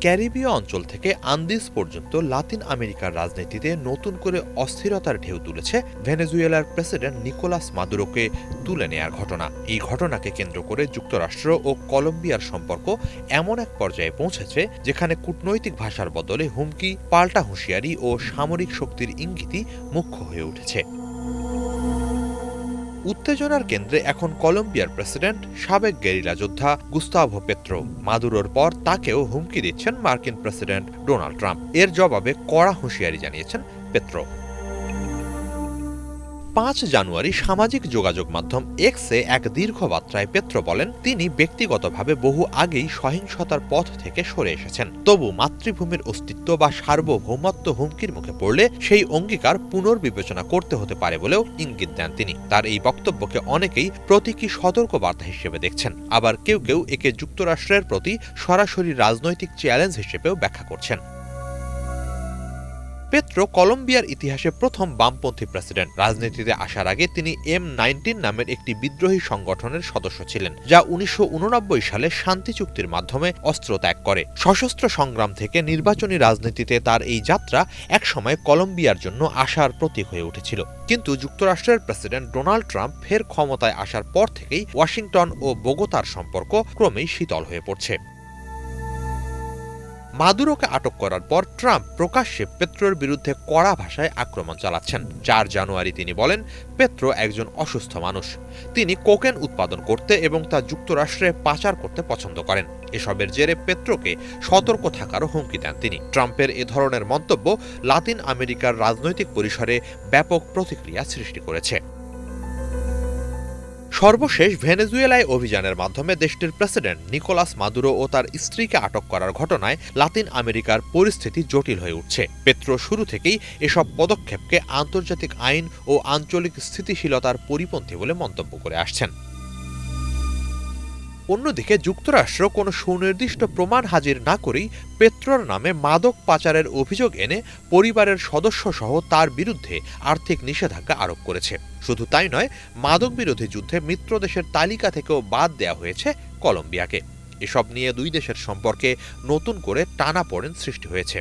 ক্যারিবীয় অঞ্চল থেকে আন্দিজ পর্যন্ত লাতিন আমেরিকার রাজনীতিতে নতুন করে অস্থিরতার ঢেউ তুলেছে ভেনেজুয়েলার প্রেসিডেন্ট নিকোলাস মাদুরোকে তুলে নেয়ার ঘটনা। এই ঘটনাকে কেন্দ্র করে যুক্তরাষ্ট্র ও কলম্বিয়ার সম্পর্ক এমন এক পর্যায়ে পৌঁছেছে যেখানে কূটনৈতিক ভাষার বদলে হুমকি, পাল্টা হুঁশিয়ারি ও সামরিক শক্তির ইঙ্গিতই মুখ্য হয়ে উঠেছে। উত্তেজনার কেন্দ্রে এখন কলম্বিয়ার প্রেসিডেন্ট, সাবেক গেরিলা যোদ্ধা গুস্তাভো পেত্রো। মাদুরোর পর তাকেও হুমকি দিচ্ছেন মার্কিন প্রেসিডেন্ট ডোনাল্ড ট্রাম্প। এর জবাবে কড়া হুঁশিয়ারি জানিয়েছেন পেত্রো। ৫ জানুয়ারি সামাজিক যোগাযোগ মাধ্যম এক্সে এক দীর্ঘ বার্তায় পেত্রো বলেন, তিনি ব্যক্তিগতভাবে বহু আগেই সহিংসতার পথ থেকে সরে এসেছেন। তবু মাতৃভূমির অস্তিত্ব বা সার্বভৌমত্ব হুমকির মুখে পড়লে সেই অঙ্গীকার পুনর্বিবেচনা করতে হতে পারে বলেও ইঙ্গিত দেন তিনি। তার এই বক্তব্যকে অনেকেই প্রতীকী সতর্কবার্তা হিসেবে দেখছেন, আবার কেউ কেউ একে যুক্তরাষ্ট্রের প্রতি সরাসরি রাজনৈতিক চ্যালেঞ্জ হিসেবেও ব্যাখ্যা করছেন। পেত্রো কলম্বিয়ার ইতিহাসে প্রথম বামপন্থী প্রেসিডেন্ট। রাজনীতিতে আসার আগে তিনি M19 নামের একটি বিদ্রোহী সংগঠনের সদস্য ছিলেন, যা ১৯৮৯ সালে শান্তি চুক্তির মাধ্যমে অস্ত্র ত্যাগ করে। সশস্ত্র সংগ্রাম থেকে নির্বাচনী রাজনীতিতে তার এই যাত্রা একসময় কলম্বিয়ার জন্য আশার প্রতীক হয়ে উঠেছিল। কিন্তু যুক্তরাষ্ট্রের প্রেসিডেন্ট ডোনাল্ড ট্রাম্প ফের ক্ষমতায় আসার পর থেকেই ওয়াশিংটন ও বোগোতার সম্পর্ক ক্রমেই শীতল হয়ে পড়ছে। মাদুরোকে আটক করার পর ট্রাম্প প্রকাশ্যে পেত্রোর বিরুদ্ধে কড়া ভাষায় আক্রমণ চালাচ্ছেন। ৪ জানুয়ারি তিনি বলেন, পেত্রো একজন অসুস্থ মানুষ। তিনি কোকেন উৎপাদন করতে এবং তা যুক্তরাষ্ট্রে পাচার করতে পছন্দ করেন। এসবের জেরে পেত্রোকে সতর্ক থাকারও হুমকি দেন তিনি। ট্রাম্পের এ ধরনের মন্তব্য লাতিন আমেরিকার রাজনৈতিক পরিসরে ব্যাপক প্রতিক্রিয়া সৃষ্টি করেছে। সর্বশেষ ভেনেজুয়েলায় অভিযানের মাধ্যমে দেশটির প্রেসিডেন্ট নিকোলাস মাদুরো ও তার স্ত্রীকে আটক করার ঘটনায় লাতিন আমেরিকার পরিস্থিতি জটিল হয়ে উঠছে। পেত্রো শুরু থেকেই এসব পদক্ষেপকে আন্তর্জাতিক আইন ও আঞ্চলিক স্থিতিশীলতার পরিপন্থী বলে মন্তব্য করে আসছেন। অন্যদিকে যুক্তরাষ্ট্র কোনো সুনির্দিষ্ট প্রমাণ হাজির না করেই পেত্রোর নামে মাদক পাচারের অভিযোগ এনে পরিবারের সদস্যসহ তার বিরুদ্ধে আর্থিক নিষেধাজ্ঞা আরোপ করেছে। শুধু তাই নয়, মাদক বিরোধী যুদ্ধে মিত্রদেশের তালিকা থেকেও বাদ দেওয়া হয়েছে কলম্বিয়াকে। এসব নিয়ে দুই দেশের সম্পর্কে নতুন করে টানাপোড়েন সৃষ্টি হয়েছে।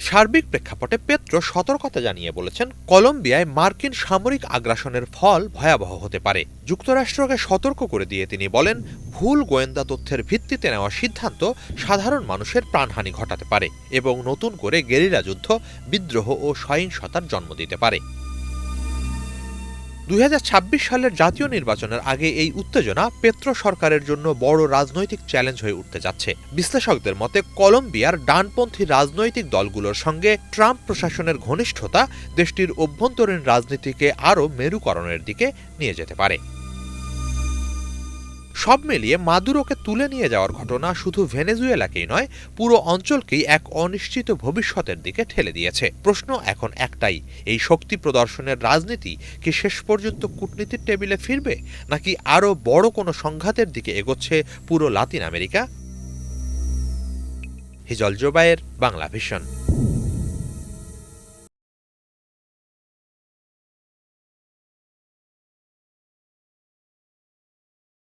সার্বিক প্রেক্ষাপটে পেত্রো সতর্কতা জানিয়ে বলেছেন, কলম্বিয়ায় মার্কিন সামরিক আগ্রাসনের ফল ভয়াবহ হতে পারে। যুক্তরাষ্ট্রকে সতর্ক করে দিয়ে তিনি বলেন, ভুল গোয়েন্দা তথ্যের ভিত্তিতে নেওয়া সিদ্ধান্ত সাধারণ মানুষের প্রাণহানি ঘটাতে পারে এবং নতুন করে গেরিলা যুদ্ধ, বিদ্রোহ ও সহিংসতার জন্ম দিতে পারে। ২০২৬ সালের জাতীয় নির্বাচনের আগে এই উত্তেজনা পেত্রো সরকারের জন্য বড় রাজনৈতিক চ্যালেঞ্জ হয়ে উঠতে যাচ্ছে। বিশ্লেষকদের মতে কলম্বিয়ার ডানপন্থী রাজনৈতিক দলগুলোর সঙ্গে ট্রাম্প প্রশাসনের ঘনিষ্ঠতা দেশটির অভ্যন্তরীণ রাজনীতিকে আরও মেরুকরণের দিকে নিয়ে যেতে পারে। সব মিলিয়ে মাদুরোকে তুলে নিয়ে যাওয়ার ঘটনা শুধু ভেনেজুয়েলাকেই নয়, পুরো অঞ্চলকেই এক অনিশ্চিত ভবিষ্যতের দিকে ঠেলে দিয়েছে। প্রশ্ন এখন একটাই, এই শক্তি প্রদর্শনের রাজনীতি কি শেষ পর্যন্ত কূটনীতির টেবিলে ফিরবে, নাকি আরও বড় কোনো সংঘাতের দিকে এগোচ্ছে পুরো Latin America? Hijal Zobayer, Bangla vision.